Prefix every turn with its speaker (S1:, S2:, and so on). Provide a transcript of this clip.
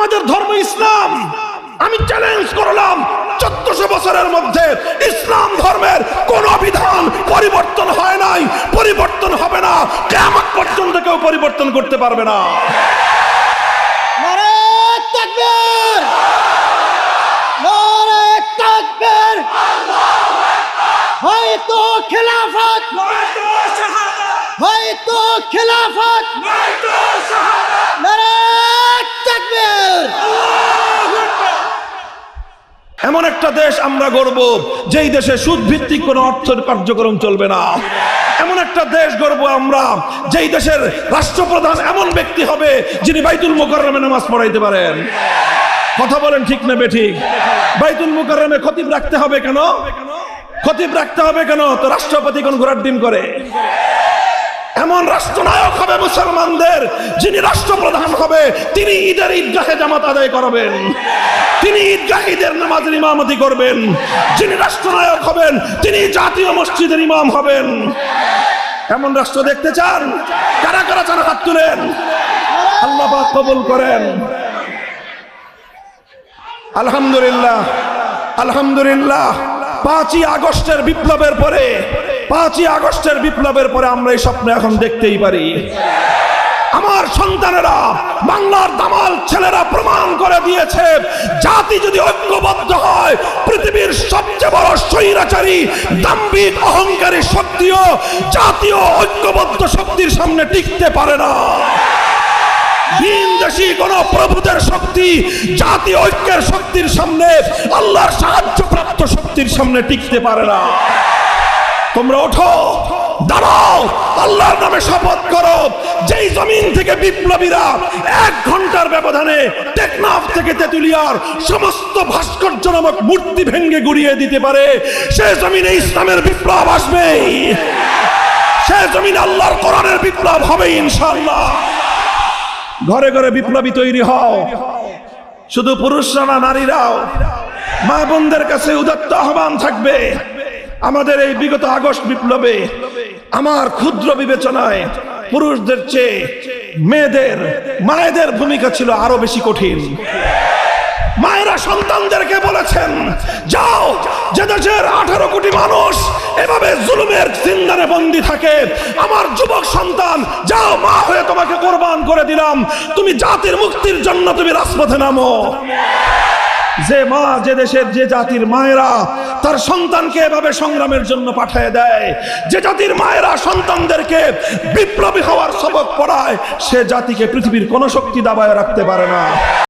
S1: আমাদের ধর্ম ইসলাম। আমি চ্যালেঞ্জ করলাম 1400 বছরের মধ্যে ইসলাম ধর্মের কোন বিধান পরিবর্তন হয় নাই, পরিবর্তন হবে না, কিয়ামত পর্যন্ত কেউ পরিবর্তন করতে পারবে না।
S2: নারে তাকবীর, নারে তাকবীর, হয়তো খিলাফত,
S3: নয়তো শাহাদাত,
S2: হয়তো খিলাফত,
S3: নয়তো শাহাদাত,
S2: নারে তাকবীর।
S3: আল্লাহু আকবার।
S1: এমন একটা দেশ আমরা গড়ব যেই দেশে সুদ ভিত্তিক কোনো অর্থ কার্যক্রম চলবে না। এমন একটা দেশ গড়ব আমরা যেই দেশের রাষ্ট্রপ্রধান এমন ব্যক্তি হবে যিনি বাইতুল মুকাররমে নামাজ পড়াইতে পারেন। কথা বলেন ঠিক না বেঠিক? বাইতুল মুকাররমে খতিব রাখতে হবে কেন? খতিব রাখতে হবে কেন? তো রাষ্ট্রপতি কোন ঘোড়ার ডিম করে? এমন রাষ্ট্রনায়ক হবে মুসলমানদের, যিনি রাষ্ট্রপ্রধান হবে তিনি ঈদের ঈদগাহে জামাত আদায় করবেন, তিনি ঈদগাহীদের নামাজের ইমামতি করবেন। যিনি রাষ্ট্রনায়ক হবেন তিনি জাতীয় মসজিদের ইমাম হবেন। এমন রাষ্ট্র দেখতে চান? কারা কারা চান হাত তুলেন। আল্লাহ পাক কবুল করেন। আলহামদুলিল্লাহ, আলহামদুলিল্লাহ। 5ই আগস্টের বিপ্লবের পরে, 5ই আগস্টের বিপ্লবের পরে আমরা এই স্বপ্ন এখন দেখতেই পারি। আমার সন্তানেরা, বাংলার দামাল ছেলেরা প্রমাণ করে দিয়েছে, জাতি যদি ঐক্যবদ্ধ হয় পৃথিবীর সবচেয়ে বড় স্বৈরাচারী দাম্ভিক অহংকারী শক্তিও জাতীয় ঐক্যবদ্ধ শক্তির সামনে টিকতে পারে না। ভিনদেশী কোন প্রভুদের শক্তি জাতীয় ঐক্যের শক্তির সামনে, আল্লাহর সাহায্যপ্রাপ্ত শক্তির সামনে টিকতে পারে না। তোমরা ওঠো, দাঁড়াও, আল্লাহর নামে শপথ করো, যেই জমিন থেকে বিপ্লবীরা 1 ঘন্টার ব্যবধানে টেকনাফ থেকে তেতুলিয়ার সমস্ত ভাস্কর্য নামক মূর্তি ভেঙে গুড়িয়ে দিতে পারে, সে জমিনে ইসলামের বিপ্লব আসবেই, সে জমিনে আল্লাহর কোরআনের বিপ্লব হবে ইনশাআল্লাহ। ঘরে ঘরে বিপ্লবী তৈরি হও, শুধু পুরুষরা না, নারীরাও। মা বোনদের কাছে উদাত্ত আহ্বান থাকবে, আমাদের এই বিগত আগস্ট বিপ্লবে আমার ক্ষুদ্র বিবেচনায় পুরুষদের চেয়ে মেয়েদের, মায়েদের ভূমিকা ছিল আরো বেশি কঠিন। মায়েরা সন্তানদেরকে বলেছেন, যাও, যে দেশের 18 কোটি মানুষ এভাবে জুলুমের জিন্দানে বন্দী থাকে, আমার যুবক সন্তান, যাও, মা হয়ে তোমাকে কোরবান করে দিলাম, তুমি জাতির মুক্তির জন্য তুমি রাজপথে নামো। যে মা, যে দেশের, যে জাতির মায়েরা তার সন্তানকে এভাবে সংগ্রামের জন্য পাঠিয়ে দেয়, যে জাতির মায়েরা সন্তানদেরকে বিপ্লবী হওয়ার সবক পড়ায়, সে জাতিকে পৃথিবীর কোন শক্তি দাবায় রাখতে পারে না।